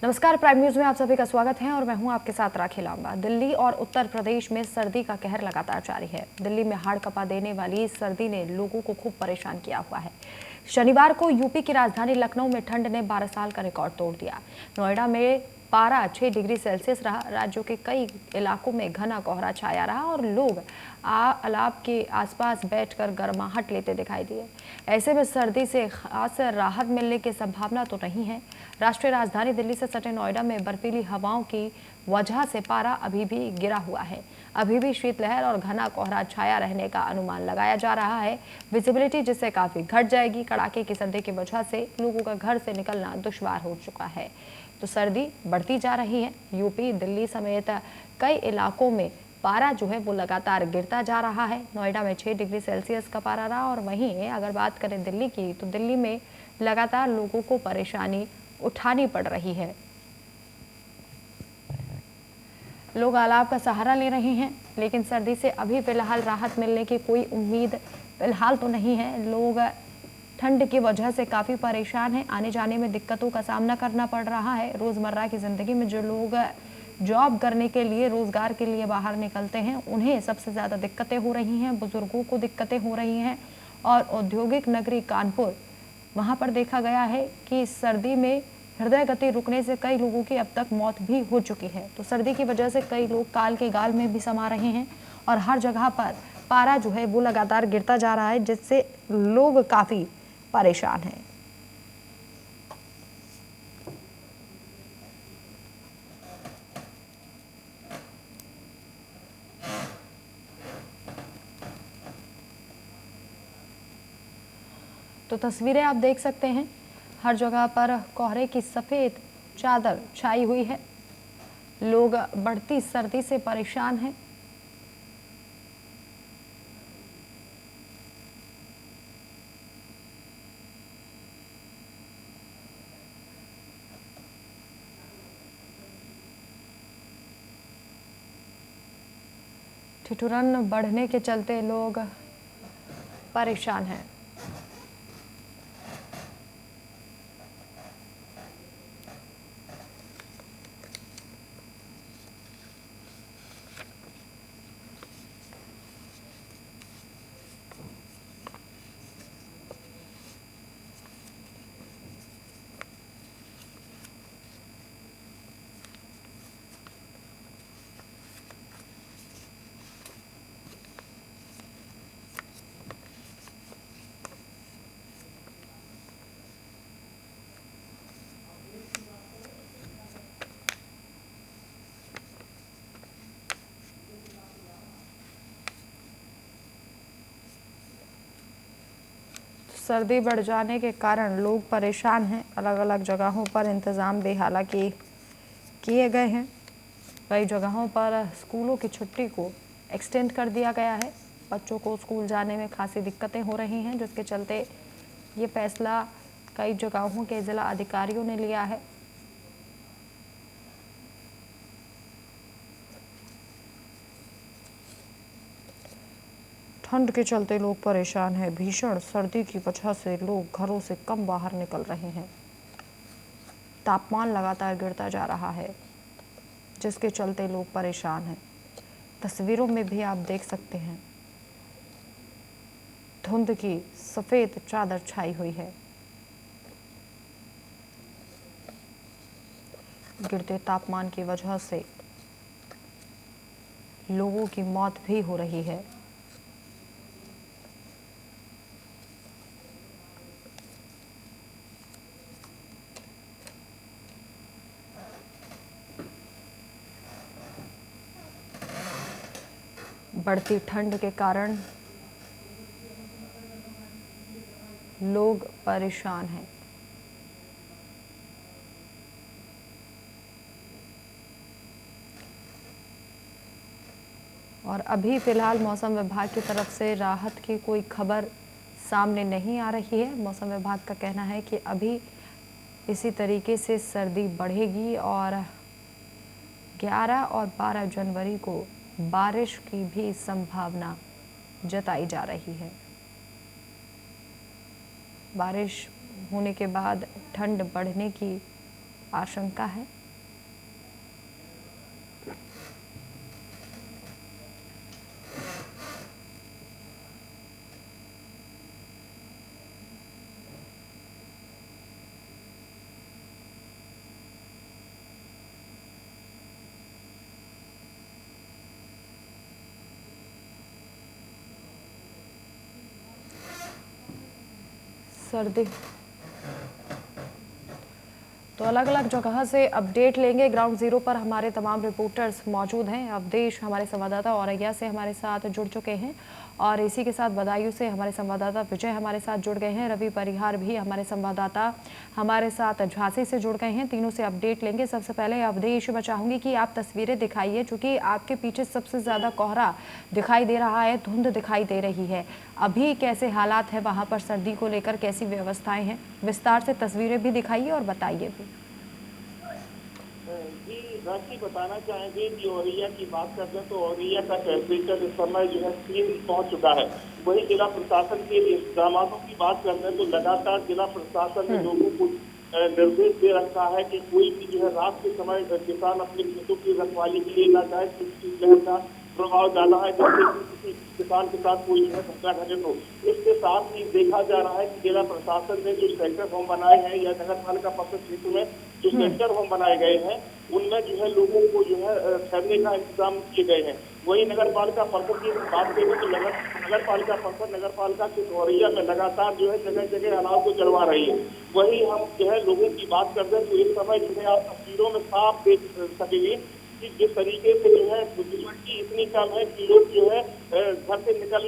नमस्कार, prime news में आप सभी का स्वागत है और मैं हूं आपके साथ राखी लांबा। दिल्ली और उत्तर प्रदेश में सर्दी का कहर लगातार जारी है। दिल्ली में हाड़ कंपा देने वाली सर्दी ने लोगों को खूब परेशान किया हुआ है। शनिवार को यूपी की राजधानी लखनऊ में ठंड ने 12 साल का रिकॉर्ड तोड़ दिया। नोएडा में पारा 6 डिग्री सेल्सियस रहा। राज्यों के कई इलाकों में घना कोहरा छाया रहा और लोग अलाव के आसपास बैठकर गर्माहट लेते दिखाई दिए। ऐसे में सर्दी से खास राहत मिलने की संभावना तो नहीं है। राष्ट्रीय राजधानी दिल्ली से सटे नोएडा में बर्फीली हवाओं की वजह से पारा अभी भी गिरा हुआ है। अभी भी शीतलहर और घना कोहरा छाया रहने का अनुमान लगाया जा रहा है। विजिबिलिटी जिससे काफी घट जाएगी। कड़ाके की सर्दी की वजह से लोगों का घर से निकलना दुश्वार हो चुका है। तो सर्दी बढ़ती जा रही है। यूपी, दिल्ली समेत कई इलाकों में पारा जो है वो लगातार गिरता जा रहा है। नोएडा में 6 डिग्री सेल्सियस का पारा रहा और वहीं अगर बात करें दिल्ली की, तो दिल्ली में लगातार लोगों को परेशानी उठानी पड़ रही है। लोग अलाव का सहारा ले रहे हैं, लेकिन सर्दी से अभी फिलहाल राहत मिलने की कोई उम्मीद फिलहाल तो नहीं है। लोग ठंड की वजह से काफ़ी परेशान हैं। आने जाने में दिक्कतों का सामना करना पड़ रहा है। रोज़मर्रा की ज़िंदगी में जो लोग जॉब करने के लिए, रोज़गार के लिए बाहर निकलते हैं, उन्हें सबसे ज़्यादा दिक्कतें हो रही हैं। बुजुर्गों को दिक्कतें हो रही हैं। और औद्योगिक नगरी कानपुर, वहाँ पर देखा गया है कि सर्दी में हृदय गति रुकने से कई लोगों की अब तक मौत भी हो चुकी है। तो सर्दी की वजह से कई लोग काल के गाल में भी समा रहे हैं और हर जगह पर पारा जो है वो लगातार गिरता जा रहा है, जिससे लोग काफ़ी परेशान हैं। तो तस्वीरें आप देख सकते हैं, हर जगह पर कोहरे की सफ़ेद चादर छाई हुई है। लोग बढ़ती सर्दी से परेशान हैं। ठिठुरन बढ़ने के चलते लोग परेशान हैं। सर्दी बढ़ जाने के कारण लोग परेशान हैं। अलग अलग जगहों पर इंतज़ाम बेहाला किए गए हैं। कई जगहों पर स्कूलों की छुट्टी को एक्सटेंड कर दिया गया है। बच्चों को स्कूल जाने में खासी दिक्कतें हो रही हैं, जिसके चलते ये फैसला कई जगहों के ज़िला अधिकारियों ने लिया है। ठंड के चलते लोग परेशान हैं। भीषण सर्दी की वजह से लोग घरों से कम बाहर निकल रहे हैं। तापमान लगातार गिरता जा रहा है, जिसके चलते लोग परेशान हैं। तस्वीरों में भी आप देख सकते हैं, धुंध की सफ़ेद चादर छाई हुई है। गिरते तापमान की वजह से लोगों की मौत भी हो रही है। बढ़ती ठंड के कारण लोग परेशान हैं। और अभी फ़िलहाल मौसम विभाग की तरफ से राहत की कोई खबर सामने नहीं आ रही है। मौसम विभाग का कहना है कि अभी इसी तरीके से सर्दी बढ़ेगी और 11 और 12 जनवरी को बारिश की भी संभावना जताई जा रही है। बारिश होने के बाद ठंड बढ़ने की आशंका है। सर्दी तो अलग अलग जगह से अपडेट लेंगे। ग्राउंड जीरो पर हमारे तमाम रिपोर्टर्स मौजूद हैं। अवधेश हमारे संवाददाता औरैया से हमारे साथ जुड़ चुके हैं और इसी के साथ बदायूं से हमारे संवाददाता विजय हमारे साथ जुड़ गए हैं। रवि परिहार भी हमारे संवाददाता हमारे साथ झांसी से जुड़ गए हैं। तीनों से अपडेट लेंगे। सबसे पहले अवधेश, मैं चाहूंगी कि आप तस्वीरें दिखाइए, चूंकि आपके पीछे सबसे ज्यादा कोहरा दिखाई दे रहा है, धुंध दिखाई दे रही है। अभी कैसे हालात है वहां पर, सर्दी को लेकर कैसी व्यवस्थाएं हैं? विस्तार से तस्वीरें भी दिखाइए और बताइए भी। जी राशि बताना चाहेंगे कि औरैया की बात करते हैं तो औरैया का टेम्परेचर इस समय जो है 3 पहुंच चुका है। वही जिला प्रशासन के इंतजामों की बात करते हैं तो लगातार जिला प्रशासन ने लोगों को निर्देश दे रखा है कि कोई भी जो है रात के समय किसान अपने खेतों की रखवाली के लिए न जाए। शीतलहर का प्रभाव ज्यादा है, जैसे किसी किसान के साथ कोई जो है घटना घटित हो। इसके साथ ही देखा जा रहा है कि जिला प्रशासन ने जो सेक्टर होम बनाए हैं या नगर पालिका परिषद क्षेत्र में जो सेक्टर होम बनाए गए हैं उनमें जो है लोगों को जो है ठहरने का इंतजाम किए गए हैं। वही नगर पालिका परिषद की बात करें तो नगर पालिका परिषद नगर पालिका के औरैया में लगातार जो है जगह जगह अलाव को चलवा रही है। वही हम जो है लोगों की बात करते हैं तो इस समय जो है आप तस्वीरों में साफ देख सकेंगे कि जिस तरीके से जो है विजिबिलिटी इतनी कम है कि लोग जो है घर से निकल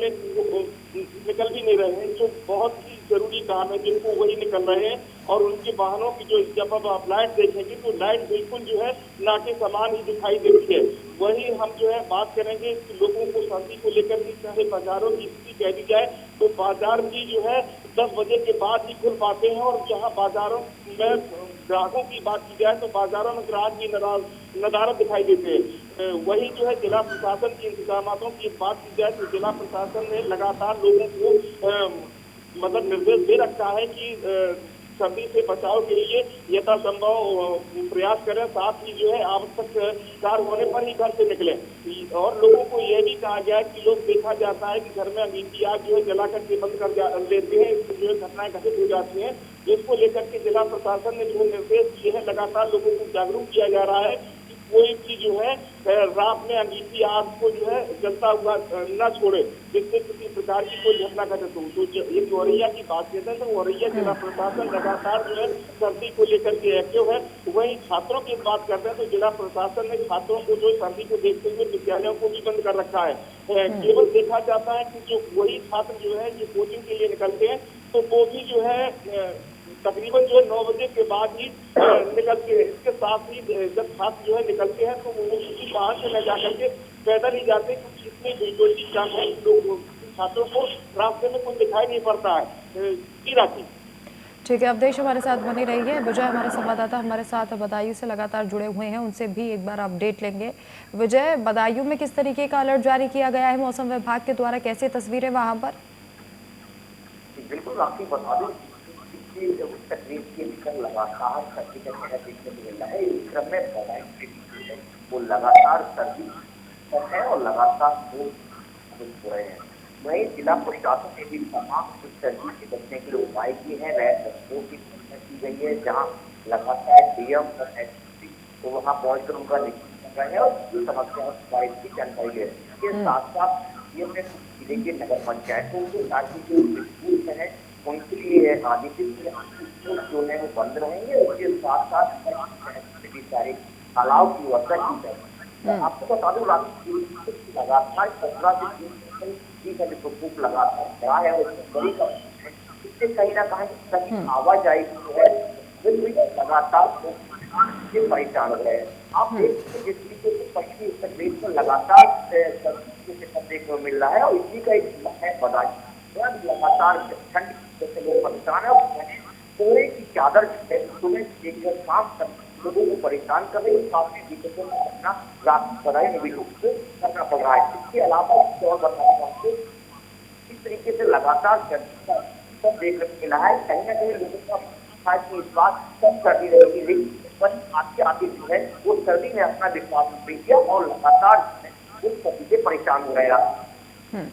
भी नहीं रहे हैं। जो बहुत ही जरूरी काम है जिनको वही निकल रहे हैं और उनके वाहनों की जो जब अब आप लाइट देखेंगे तो लाइट बिल्कुल जो है ना के समान ही दिखाई देती है। वही हम जो है बात करेंगे कि लोगों को सर्दी को लेकर के चाहे बाजारों की स्थिति कह दी जाए तो बाजार भी जो है 10 बजे के बाद ही खुल पाते हैं और जहाँ बाजारों में ग्राहकों की बात की जाए तो बाजारों में ग्राहक की नदारत दिखाई देते हैं। वही जो है जिला प्रशासन की इंतजामों की बात की जाए तो जिला प्रशासन ने लगातार लोगों को मतलब निर्देश दे रखा है कि सर्दी से बचाव के लिए यथासंभव प्रयास करें। साथ ही जो है आवश्यक कार्य होने पर ही घर से निकलें और लोगों को यह भी कहा गया है कि लोग देखा जाता है कि घर में अंगीठी आग जो है जलाकर के बंद कर लेते हैं, इससे जो है घटनाएं घटित हो जाती हैं। जिसको लेकर के जिला प्रशासन ने जो निर्देश दिए हैं लगातार लोगों को जागरूक किया जा रहा है कि कोई भी जो है रात में अंगीठी आग को जो है जलता हुआ न छोड़े, जिससे किसी प्रकार की कोई घटना घटित हो। तो ये औरैया की बात कहते हैं तो औरैया जिला प्रशासन लगातार जो है सर्दी को लेकर के एक्टिव है। वहीं छात्रों की बात करते हैं तो जिला प्रशासन ने छात्रों को जो सर्दी को देखते हुए विद्यालयों को भी बंद कर रखा है। केवल देखा जाता है कि जो वही छात्र जो है जो कोचिंग के लिए निकलते हैं तो वो भी जो है तकरीबन जो है 9 बजे के बाद ही निकलते हैं। इसके साथ ही जब छात्र जो है निकलते हैं तो वो किसी बाहर से न जाकर के पैदल ही जाते हैं क्योंकि इतनी विजुअलिटी कम है लोग छात्रों को रास्ते में कुछ दिखाई नहीं पड़ता है। राखी ठीक है, अवधेश हमारे साथ बने रहिए। विजय हमारे संवाददाता हमारे साथ बदायूं से लगातार जुड़े हुए हैं, उनसे भी एक बार अपडेट लेंगे। विजय, बदायूं में किस तरीके का अलर्ट जारी किया गया है मौसम विभाग के द्वारा, कैसी तस्वीरें वहां पर? बिल्कुल राखी बता दें उत्तर प्रदेश के भीतर लगातार सर्दी का कहर देखने को मिल रहा है। इस क्रम में बदायूं है वो लगातार सर्दी है और लगातार हो रहे हैं। वहीं जिला प्रशासन ने भी तमाम सर्दी से बचने के लिए उपाय किए हैं। रेड बसों की व्यवस्था की गई है जहाँ लगातार डीएम और एसपी तो वहाँ पहुंचकर उनका निरीक्षण कर रहे हैं और जो समस्याओं की जानकारी ले रहे हैं। इसके साथ साथ ये जिले के नगर पंचायतों के साथ ही जो स्कूल है उनके लिए आदित्य जो है वो बंद रहेंगे। उसके साथ साथ सारे तालाब की व्यवस्था की जाएगी। आपको बता दूं लगातार 15 से 20% का जो प्रकोप लगातार बढ़ा है इससे कहीं ना कहीं आवाजाही जो है लगातार परेशान हो रहे हैं। आप देख सकते हैं जिस तरीके से पश्चिमी उत्तर प्रदेश में लगातार देखने को मिल रहा है और इसी का एक बदायूं लगातार ठंड जैसे लोग परेशान है कोहरे की चादर सुबह एक शाम तक लोगों को परेशान कर रही है। काफी दिक्कतों का सामना रात बदायूं में भी लोगों को करना पड़ रहा है। इसके अलावा और बताना चाहते इस तरीके से लगातार सब देखने को मिला है। कहीं ना कहीं लोगों का इस बात कम सर्दी रहेगी वही आगे आगे जो है वो सर्दी ने अपना विश्वास नहीं किया और लगातार वो सर्दी से परेशान हो रहे हैं।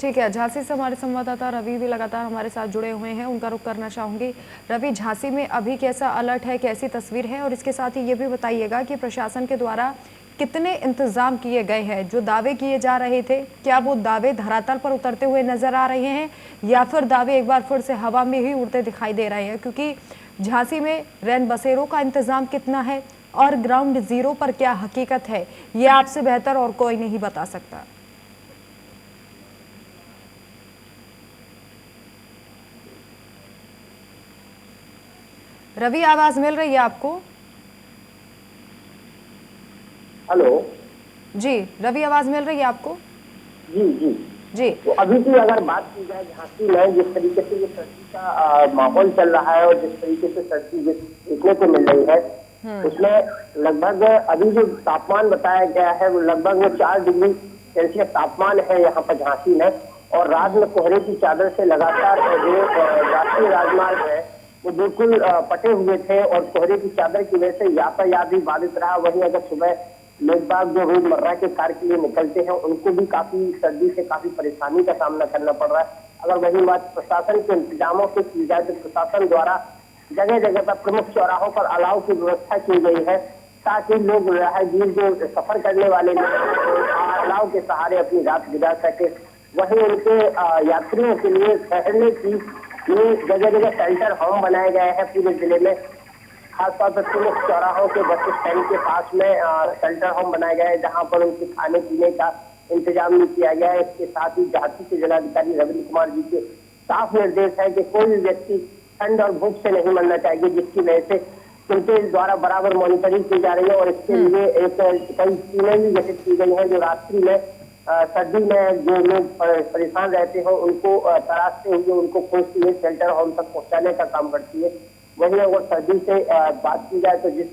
ठीक है, झांसी से हमारे संवाददाता रवि भी लगातार हमारे साथ जुड़े हुए हैं, उनका रुख करना चाहूंगी। रवि, झांसी में अभी कैसा अलर्ट है, कैसी तस्वीर है, और इसके साथ ही ये भी बताइएगा कि प्रशासन के द्वारा कितने इंतजाम किए गए हैं? जो दावे किए जा रहे थे, क्या वो दावे धरातल पर उतरते हुए नजर आ रहे हैं या फिर दावे एक बार फिर से हवा में ही उड़ते दिखाई दे रहे हैं? क्योंकि झांसी में रैन बसेरों का इंतजाम कितना है और ग्राउंड जीरो पर क्या हकीकत है, ये आपसे बेहतर और कोई नहीं बता सकता। रवि, आवाज मिल रही है आपको? हेलो जी रवि, आवाज मिल रही है आपको? जी जी जी तो अभी की अगर बात की जाए झांसी में जिस तरीके से ये सर्दी का माहौल चल रहा है और जिस तरीके से सर्दी देखने को मिल रही है उसमें लगभग अभी जो तापमान बताया गया है वो लगभग 4 डिग्री सेल्सियस तापमान है यहाँ पर झांसी में। और रात में कोहरे की चादर से लगातार जो राष्ट्रीय राजमार्ग है वो बिल्कुल पटे हुए थे और कोहरे की चादर की वजह से यातायात भी बाधित रहा। वहीं अगर सुबह लोग बाग जो रोजमर्रा के कार्य के लिए निकलते हैं उनको भी काफी सर्दी से काफी परेशानी का सामना करना पड़ रहा है। अगर वही बात प्रशासन के इंतजामों की की जाए तो प्रशासन द्वारा जगह जगह पर प्रमुख चौराहों पर अलाव की व्यवस्था की गई है ताकि लोग राहगीर जो सफर करने वाले अलाव के सहारे अपनी रात गुजार सके। वहीं उनके यात्रियों के लिए ठहरने की ये जगह जगह शेल्टर होम बनाए गए हैं पूरे जिले में। खासतौर पर प्रमुख चौराहों के बस स्टैंड के पास में शेल्टर होम बनाए गए हैं जहां पर उनके खाने पीने का इंतजाम नहीं किया गया है। इसके साथ ही झांसी के जिलाधिकारी रविंद्र कुमार जी के साफ निर्देश है कि कोई भी व्यक्ति ठंड और भूख से नहीं मरना चाहिए, जिसकी वजह से उनके द्वारा बराबर मॉनिटरिंग की जा रही है। और इसके लिए एक कई टीमें भी गठित की गई है जो रात्रि में सर्दी में जो लोग परेशान रहते हो उनको तराशते हुए उनको खोजती है, शेल्टर होम तक पहुंचाने का काम करती है। वहीं अगर सर्दी से बात की जाए तो जिस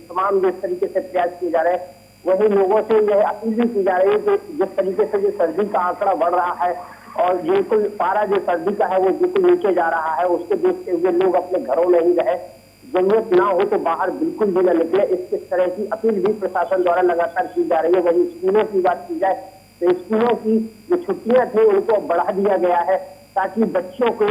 तरीके से प्रयास किए जा रहे हैं वही लोगों से यह अपील भी की जा रही है कि जिस तरीके से जो सर्दी का आंकड़ा बढ़ रहा है और बिल्कुल पारा जो सर्दी का है वो बिल्कुल नीचे जा रहा है, उसको देखते हुए लोग अपने घरों में ही रहे, जरूरत ना हो तो बाहर बिल्कुल भी न निकले। इस तरह की अपील भी प्रशासन द्वारा लगातार की जा रही है। वहीं स्कूलों की बात की जाए तो स्कूलों की जो छुट्टियां थी उनको बढ़ा दिया गया है ताकि बच्चों को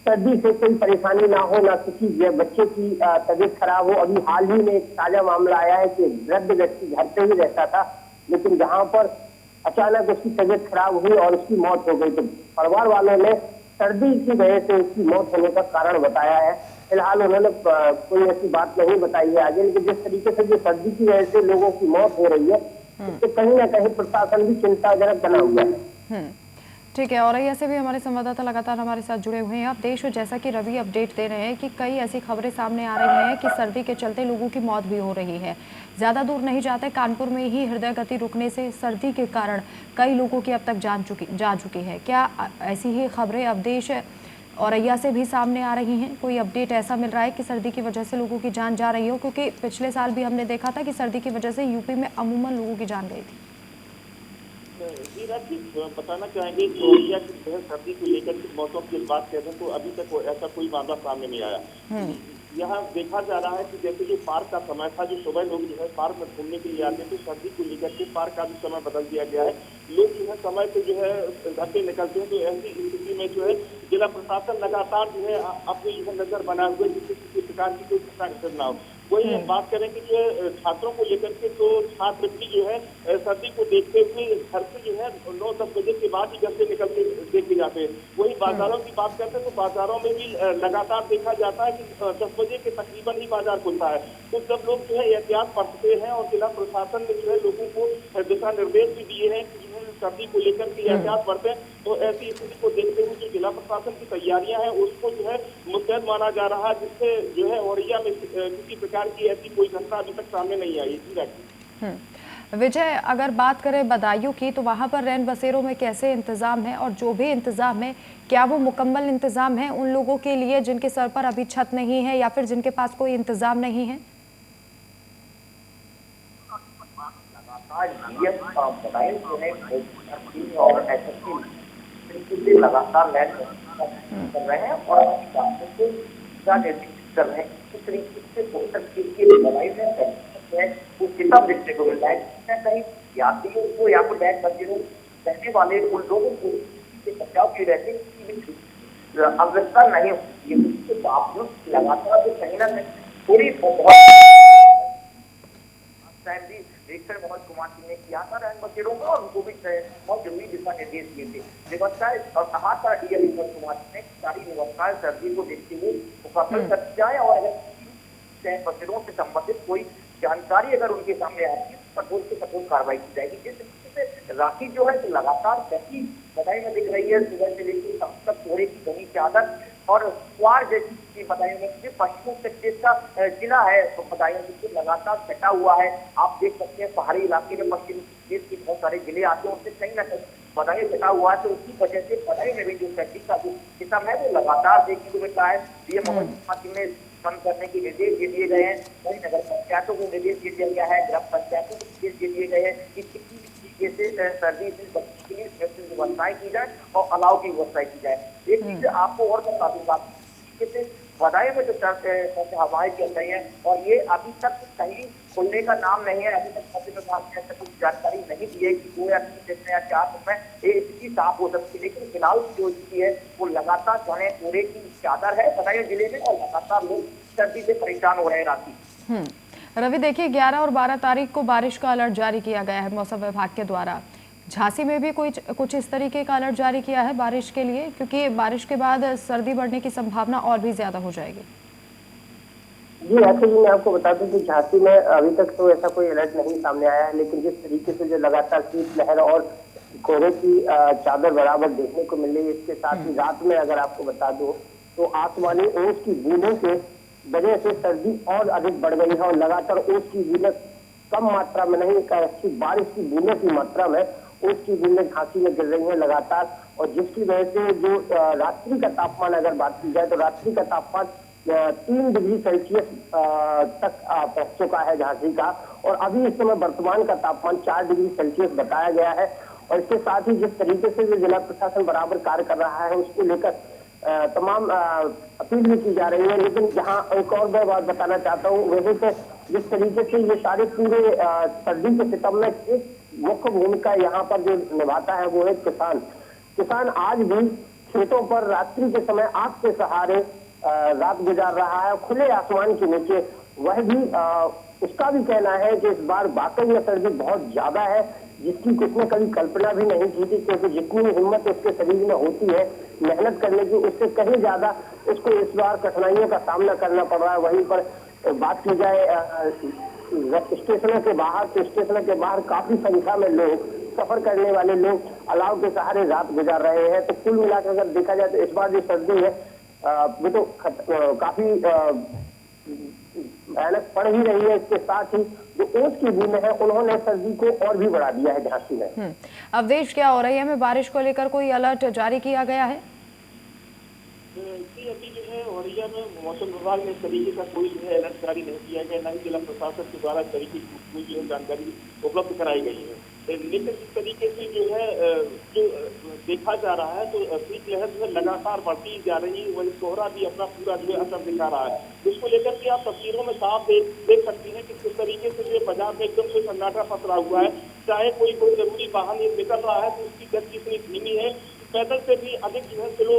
सर्दी से कोई परेशानी ना हो, ना किसी बच्चे की तबीयत खराब हो। अभी हाल ही में एक ताजा मामला आया है कि वृद्ध व्यक्ति घर पे ही रहता था लेकिन जहां पर अचानक उसकी तबीयत खराब हुई और उसकी मौत हो गई। तो परिवार वालों ने सर्दी की वजह से उसकी मौत होने का कारण बताया है। फिलहाल उन्होंने कोई ऐसी बात नहीं बताई है आगे, लेकिन जिस तरीके से जो सर्दी की वजह से लोगों की मौत हो रही है तो कहीं ना कहीं प्रशासन भी चिंताजनक बना हुआ है। ठीक है, औरैया से भी हमारे संवाददाता लगातार हमारे साथ जुड़े हुए हैं। अब देश जैसा कि रवि अपडेट दे रहे हैं कि कई ऐसी खबरें सामने आ रही हैं कि सर्दी के चलते लोगों की मौत भी हो रही है। ज़्यादा दूर नहीं जाते, कानपुर में ही हृदय गति रुकने से सर्दी के कारण कई लोगों की अब तक जा चुकी है। क्या ऐसी ही खबरें अब देश औरैया से भी सामने आ रही हैं? कोई अपडेट ऐसा मिल रहा है कि सर्दी की वजह से लोगों की जान जा रही हो? क्योंकि पिछले साल भी हमने देखा था कि सर्दी की वजह से यूपी में अमूमन लोगों की जान गई थी। जी राखी बताना चाहेंगे कि औरैया की सर्दी को लेकर के मौसम की बात करें तो अभी तक ऐसा कोई मामला सामने नहीं आया। यहाँ देखा जा रहा है कि जैसे जो पार्क का समय था, जो सुबह लोग जो है पार्क में घूमने के लिए आते थे, सर्दी को लेकर के पार्क का भी समय बदल दिया गया है। लोग जो है समय से जो है घर से निकलते हैं। तो ऐसी स्थिति में जो है जिला प्रशासन लगातार जो है अपनी जो है नजर बनाए हुए जिससे किसी प्रकार की कोई घटना ना हो। वही बात करें कि जो है छात्रों को लेकर के तो छात्र भी जो है सर्दी को देखते हुए घर से जो है 9-10 बजे के बाद ही घर से निकलते देखे जाते हैं। वही बाजारों की बात करते हैं तो बाजारों में भी लगातार देखा जाता है कि 10 बजे के तकरीबन ही बाजार खुलता है। तो सब लोग जो है एहतियात बरतते हैं और जिला प्रशासन ने जो है लोगों को दिशा निर्देश भी दिए हैं कि सर्दी को लेकर के एहतियात बरतें। तो ऐसी स्थिति को देखते हुए जो जिला प्रशासन की तैयारियां हैं उसको जो है मुस्तैद माना जा रहा है, जिससे जो है औरैया में किसी प्रकार की ऐसी कोई घटना अभी तक सामने नहीं आई। विजय, अगर बात करें बदायूं की तो वहां पर रैन बसेरों में कैसे इंतजाम है और जो भी इंतजाम है क्या वो मुकम्मल इंतजाम है उन लोगों के लिए जिनके सर पर अभी छत नहीं है या फिर जिनके पास कोई इंतजाम नहीं है? और लगातार लैंड कर रहे हैं और कर रहे हैं इस तरीके से पोषक चीज की दवाई में वो किताब देखने को मिल रहा है। कहीं न कहीं यात्रियों को या फिर बैग बच्चों रहने वाले उन लोगों को बचाव की रहती है अग्रसर नहीं होती है, उसके बावजूद लगातार जो कहीं ना कहीं पूरी बहुत निरीक्षण मनोज कुमार सिंह ने किया था रैन बसेरों का और उनको भी बहुत जरूरी दिशा निर्देश दिए थे। व्यवस्थाएं और कहा था डीएम मनोज कुमार सिंह ने सारी व्यवस्थाएं सर्दी को देखते हुए मुकम्मल कर जाए और अगर बसेरों से संबंधित कोई जानकारी अगर उनके सामने आती है तो कठोर से कठोर कार्रवाई की जाएगी। जिस तरीके से राखी जो है लगातार बसी बधाई में दिख रही है, सुबह से लेकर शाम तक कोहरे की घनी चादर और क्वार जैसी बधाई में पश्चिमी उत्तर का जिला है तो बधाई में लगातार सटा हुआ है। आप देख सकते हैं पहाड़ी इलाके में पश्चिमी देश के बहुत सारे जिले आते हैं, उससे कहीं ना कहीं बधाई सटा हुआ है, तो उसी वजह से बधाई में भी जो सर्दी का जो किस्म है वो लगातार देखने को मिलता है। डीएम मनोज कुमार सिंह ने बंद करने के निर्देश दे दिए गए हैं, वही नगर पंचायतों को निर्देश दे दिया गया है, ग्राम पंचायतों को निर्देश दे दिए गए हैं कि किसी भी तरीके से सर्दी से बचने के लिए व्यवस्थाएं की जाए और अलाव की व्यवस्थाएं की जाए। एक चीज आपको और बता दूंगा, बधाई में जो हवाएं चल रही है और ये अभी तक कहीं खुलने का नाम नहीं है। अभी तक कुछ जानकारी नहीं दी है कि 2 या 3 दिन या 4 दिन में ये स्थिति साफ हो सकती है, लेकिन फिलहाल जो स्थिति है वो लगातार घने कोहरे की चादर है बदायूं जिले में और लगातार लोग सर्दी से परेशान हो रहे हैं। राखी रवि, देखिए 11 और 12 तारीख को बारिश का अलर्ट जारी किया गया है मौसम विभाग के द्वारा। झांसी में भी कुछ इस तरीके का अलर्ट जारी किया है बारिश के लिए, क्योंकि बारिश के बाद सर्दी बढ़ने की संभावना और भी ज्यादा हो जाएगी। जी ऐसे ही मैं आपको बता दूं कि झांसी में अभी तक तो ऐसा कोई अलर्ट नहीं सामने आया है, लेकिन जिस तरीके से जो लगातार शीतलहर और कोहरे की चादर बराबर देखने को मिल रही है, इसके साथ ही रात में अगर आपको बता दूं तो आसमानी ओस की बूंदों के वजह से सर्दी और अधिक बढ़ गई है और लगातार ओस की बूंदें कम मात्रा में नहीं, अच्छी बारिश की बूंदों की मात्रा में ओस की बूंदें झांसी में गिर रही है लगातार, और जिसकी वजह से जो रात्रि का तापमान अगर बात की जाए तो रात्रि का तापमान 3 डिग्री सेल्सियस तक पहुंच चुका है झांसी का, और अभी इस समय वर्तमान का तापमान 4 डिग्री सेल्सियस बताया गया है। और इसके साथ ही जिस तरीके से जो जिला प्रशासन बराबर कार्य कर रहा है उसको लेकर तमाम अपील भी की जा रही है। लेकिन जहां एक और मैं बात बताना चाहता हूँ, वैसे तो जिस तरीके से ये सारे पूरे सर्दी के सितम में एक मुख्य भूमिका यहाँ पर जो निभाता है वो है किसान आज भी खेतों पर रात्रि के समय आग के सहारे रात गुजार रहा है खुले आसमान के नीचे। वह भी उसका भी कहना है कि इस बार वाकई में सर्दी बहुत ज्यादा है, जिसकी उसने कभी कल्पना भी नहीं की थी, क्योंकि जितनी हिम्मत उसके शरीर में होती है मेहनत करने की, उससे कहीं ज्यादा उसको इस बार कठिनाइयों का सामना करना पड़ रहा है। वहीं पर बात की जाए स्टेशनों के बाहर, तो स्टेशनों के बाहर काफी संख्या में लोग, सफर करने वाले लोग अलाव के सहारे रात गुजार रहे हैं। तो कुल मिलाकर अगर देखा जाए तो इस बार जो सर्दी है वो तो काफी भयानक पड़ ही रही है। इसके साथ ही जो ओस की बूंदें हैं उन्होंने सर्दी को और भी बढ़ा दिया है झांसी में। अवधेश, क्या हो रही है, हमें बारिश को लेकर कोई अलर्ट जारी किया गया है? अभी जो है औरैया में मौसम विभाग ने इस तरीके का कोई जो है अलर्ट जारी नहीं किया गया, न ही जिला प्रशासन के द्वारा इस तरीके की कोई जो है जानकारी उपलब्ध कराई गई है। लेकिन इस तरीके से जो है जो देखा जा रहा है तो शीतलहर जो है लगातार बढ़ती जा रही है, वही कोहरा भी अपना पूरा जो है असर दिखा रहा है, जिसको लेकर के आप तस्वीरों में साफ देख सकती हैं कि किस तरीके से जो बाजार में एकदम से सन्नाटा पसरा हुआ है। चाहे कोई जरूरी वाहन निकल रहा है तो उसकी गति इतनी धीमी है, पैदल से भी अधिक जो है किलो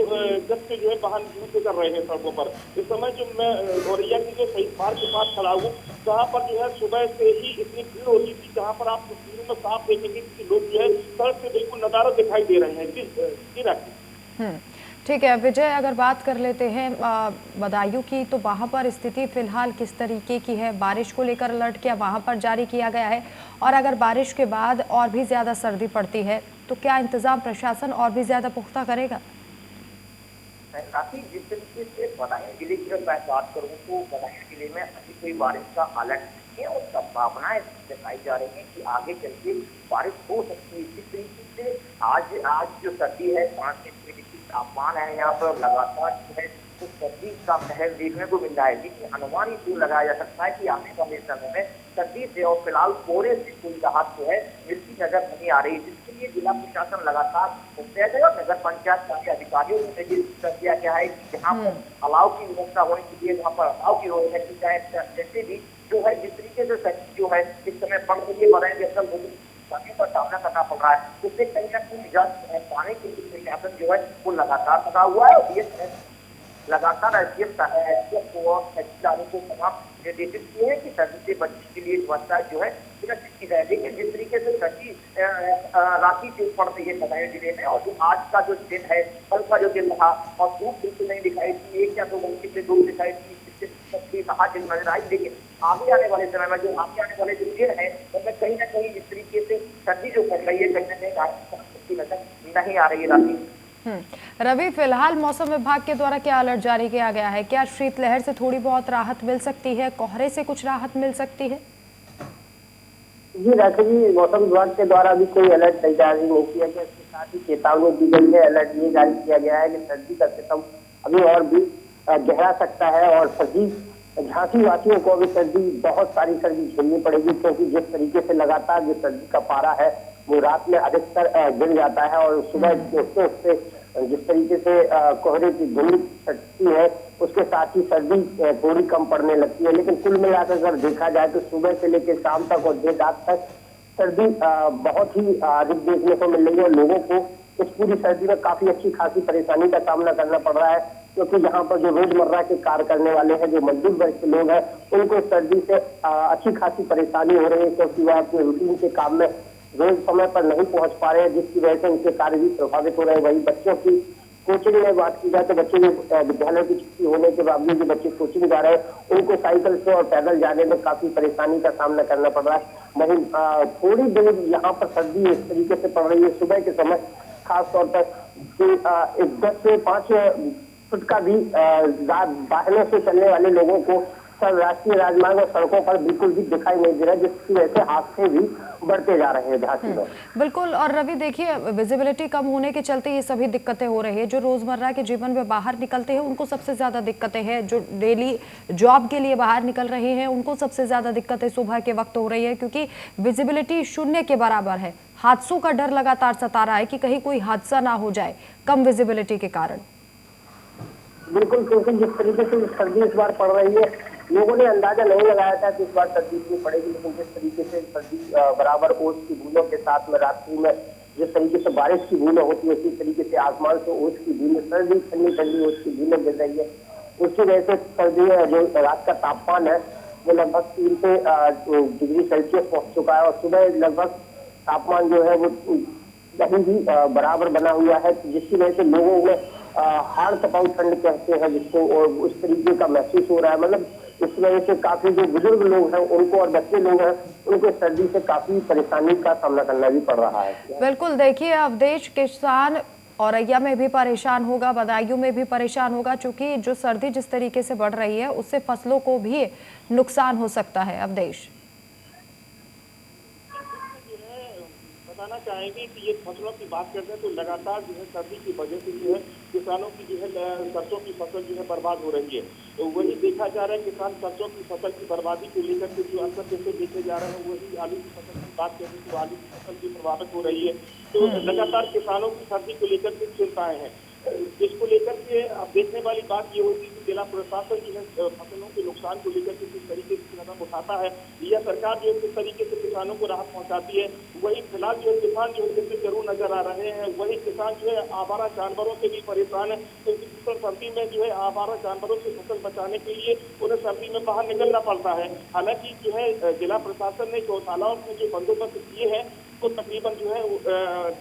गति से जो है वाहन यूज कर रहे हैं सड़कों पर। इस समय जो मैं औरैया की जो शहीद पार्क के पास खड़ा हूँ, जहाँ पर जो है सुबह से ही इतनी भीड़ होती थी, जहाँ पर आप तस्वीरों में साफ देखेंगे कि लोग जो है सड़क से बिल्कुल नजारा दिखाई दे रहे हैं। जी राखी। ठीक है विजय, अगर बात कर लेते हैं बदायूं की, तो वहां पर स्थिति फिलहाल किस तरीके की है? बारिश को लेकर अलर्ट क्या वहां पर जारी किया गया है? और अगर बारिश के बाद और भी ज्यादा सर्दी पड़ती है तो क्या इंतजाम प्रशासन और भी ज्यादा पुख्ता करेगा? काफी जिस तरीके से बदायूं जिले की अगर मैं बात करूँ तो बदायूं जिले में अभी कोई बारिश का अलर्ट नहीं है और संभावनाएं जताई जा रही है कि आगे चल के बारिश हो सकती है। इस तरीके से आज जो सर्दी है 5 से 6 डिग्री तापमान है यहाँ पर, लगातार जो है तो सर्दी का कहर देखने को मिल रहा है। लेकिन अनुमान ही क्यों लगाया जा सकता है कि आने वाले समय में सर्दी से और फिलहाल कोहरे से कोई राहत जो है मिलती नजर नहीं आ रही, जिसके लिए जिला प्रशासन लगातार मुस्तैद है और नगर पंचायत के अधिकारियों ने निर्देशित कर दिया गया है कि जहाँ पर अलाव की व्यवस्था होनी चाहिए वहाँ पर अलाव की व्यवस्था की जाए। जैसे भी जो है जिस तरीके से सर्दी जो है इस समय बढ़ रही है, बढ़ेंगे सब लोगों का सामना करना पड़ रहा है, उससे कहीं ना कहीं निजात पाने के लिए प्रशासन जो है वो लगातार लगा हुआ है और लगातार एसडीएफ को और अधिकारियों को तमाम निर्देशित किए हैं कि सर्दी से बचने के लिए व्यवस्था जो है सुनिश्चित की जाए। लेकिन जिस तरीके से सर्दी राशि से पड़ रही है बदायूं जिले में, और जो आज का जो दिन है, कल का जो दिन रहा और धूप बिल्कुल नहीं दिखाई दी, 1 या 2 घंटे से धूप दिखाई दी, दिन नजर आई। लेकिन आगे आने वाले समय में जो आगे आने वाले जो दिन है उनमें कहीं ना कहीं इस तरीके से सर्दी जो पड़ रही है कहीं ना कहीं नजर नहीं आ रही है। राशि रवि, फिलहाल मौसम विभाग के द्वारा क्या अलर्ट जारी किया गया है? क्या शीतलहर से थोड़ी बहुत राहत मिल सकती है? कोहरे से कुछ राहत मिल सकती है? जी राखी जी, मौसम विभाग के द्वारा भी कोई अलर्ट जारी नहीं किया गया। इसके साथ ही चेतावनी दी गई है, अलर्ट ये जारी किया गया है कि सर्दी का सितम अभी और भी गहरा सकता है और सभी झांसी वासियों को भी सर्दी, बहुत सारी सर्दी झेलनी पड़ेगी, क्योंकि जिस तरीके से लगातार जो सर्दी का पारा है वो रात में अधिकतर गिर जाता है और सुबह उठते उठते जिस तरीके से कोहरे की धूल छटती है उसके साथ ही सर्दी थोड़ी कम पड़ने लगती है। लेकिन कुल मिलाकर अगर देखा जाए तो सुबह से लेकर शाम तक और देर रात तक सर्दी बहुत ही अधिक देखने को मिल रही है और लोगों को इस पूरी सर्दी में काफी अच्छी खासी परेशानी का सामना करना पड़ रहा है, क्योंकि यहाँ पर जो रोजमर्रा के कार्य करने वाले हैं, जो मजदूर वर्ग के लोग हैं, उनको इस सर्दी से अच्छी खासी परेशानी हो रही है, क्योंकि वह अपने रूटीन के काम में रोज समय पर नहीं पहुंच पा रहे हैं, जिसकी वजह से उनके कार्य भी प्रभावित हो रहे हैं। वही बच्चों की कोचिंग में बात की जाए तो बच्चे विद्यालय की छुट्टी होने के बावजूद जो बच्चे कोचिंग जा रहे हैं उनको साइकिल से और पैदल जाने में काफी परेशानी का सामना करना पड़ रहा है। वहीं थोड़ी देर यहाँ पर सर्दी इस तरीके से पड़ रही है सुबह के समय, खास तौर पर कि 10 से 5 फुट का भी वाहनों से चलने वाले लोगों को सब राष्ट्रीय राजमार्ग और सड़कों पर बिल्कुल भी दिखाई नहीं दे रहा, जिसकी वजह से हादसे भी बढ़ते जा रहे हैं झांसी में। बिल्कुल। और रवि देखिए, विजिबिलिटी कम होने के चलते ये सभी दिक्कतें हो रही है। जो रोजमर्रा के जीवन में बाहर निकलते हैं उनको सबसे ज्यादा दिक्कतें हैं, जो डेली जॉब के लिए बाहर निकल रहे हैं उनको सबसे ज्यादा दिक्कतें सुबह के वक्त हो रही है, क्योंकि विजिबिलिटी 0 के बराबर है। हादसों का डर लगातार सता रहा है कि कहीं कोई हादसा ना हो जाए कम विजिबिलिटी के कारण। बिल्कुल, क्योंकि जिस तरीके से सर्दी इस बार पड़ रही है, लोगों ने अंदाजा नहीं लगाया था कि इस बार सर्दी इतनी पड़ेगी, लेकिन जिस तरीके से सर्दी बराबर ओस की बूंदों के साथ में रात्रि में जिस तरीके से बारिश की बूंदें होती है, उसी तरीके से आसमान से ओस की बूंदें, सर्दी ठंडी ठंडी ओस की बूंदें गिर रही है। उसकी वजह से सर्दी जो रात का तापमान है वो लगभग 3 से डिग्री सेल्सियस पहुंच चुका है और सुबह लगभग तापमान जो है वो कहीं भी बराबर बना हुआ है, जिसकी वजह से लोगों में हाड़ कपाऊ ठंड कहते हैं जिसको, और उस तरीके का महसूस हो रहा है। मतलब इस वजह से काफी जो बुजुर्ग लोग हैं उनको और बच्चे लोग हैं उनको सर्दी से काफी परेशानी का सामना करना भी पड़ रहा है। बिल्कुल, देखिए अवधेश, किसान औरैया में भी परेशान होगा, बदायूं में भी परेशान होगा, क्योंकि जो सर्दी जिस तरीके से बढ़ रही है उससे फसलों को भी नुकसान हो सकता है। अवधेश, बताना चाहेंगे कि ये फसलों की बात करते हैं तो लगातार जो है सर्दी की वजह से जो है किसानों की जो है सरसों की फसल जो है बर्बाद हो रही है। तो वही देखा जा रहा है किसान सरसों की फसल की बर्बादी को लेकर के जो असर जैसे देखे जा रहे हैं, वही आलू की फसल की बात करें तो आलू की फसल भी प्रभावित हो रही है। तो लगातार किसानों की सर्दी को लेकर के चिंताएं हैं। इसको लेकर के अब देखने वाली बात ये होती है कि जिला प्रशासन जो है फसलों के नुकसान को लेकर के किस तरीके से कदम उठाता है या सरकार जो है किस तरीके से किसानों को राहत पहुंचाती है। वही फिलहाल जो है किसान जो है जरूर नजर आ रहे हैं। वही किसान जो है आवारा जानवरों से भी परेशान है, क्योंकि सर्दी में जो है आवारा जानवरों से फसल बचाने के लिए उन्हें सर्दी में बाहर निकलना पड़ता है। हालांकि जो है जिला प्रशासन ने गौशालाओं में जो बंदोबस्त किए हैं वो तकरीबन जो है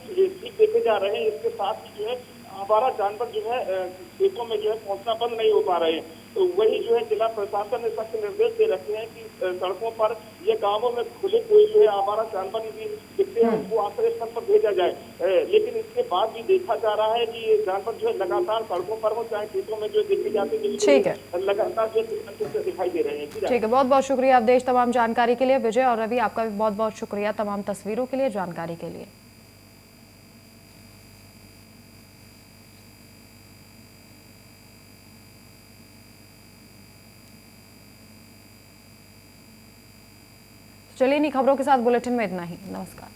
ठीक देखे जा रहे हैं। इसके साथ ही जो है आवारा जानवर जो है खेतों में जो है पहुंचना बंद नहीं हो पा रहे हैं। तो वही जो है जिला प्रशासन ने सख्त निर्देश दे रखे हैं कि सड़कों पर या गांवों में खुले कोई जो है आवारा जानवर यदि दिखते हैं उनको आश्रय स्थल पर भेजा जाए। लेकिन इसके बाद भी देखा जा रहा है कि ये जानवर जो है लगातार सड़कों पर हो चाहे खेतों में जो देखे जाते हैं लगातार जो दिखाई दे रहे हैं। ठीक है, बहुत बहुत शुक्रिया अवधेश तमाम जानकारी के लिए। विजय और रवि, आपका भी बहुत बहुत शुक्रिया तमाम तस्वीरों के लिए, जानकारी के लिए। चलिए इन खबरों के साथ बुलेटिन में इतना ही। नमस्कार।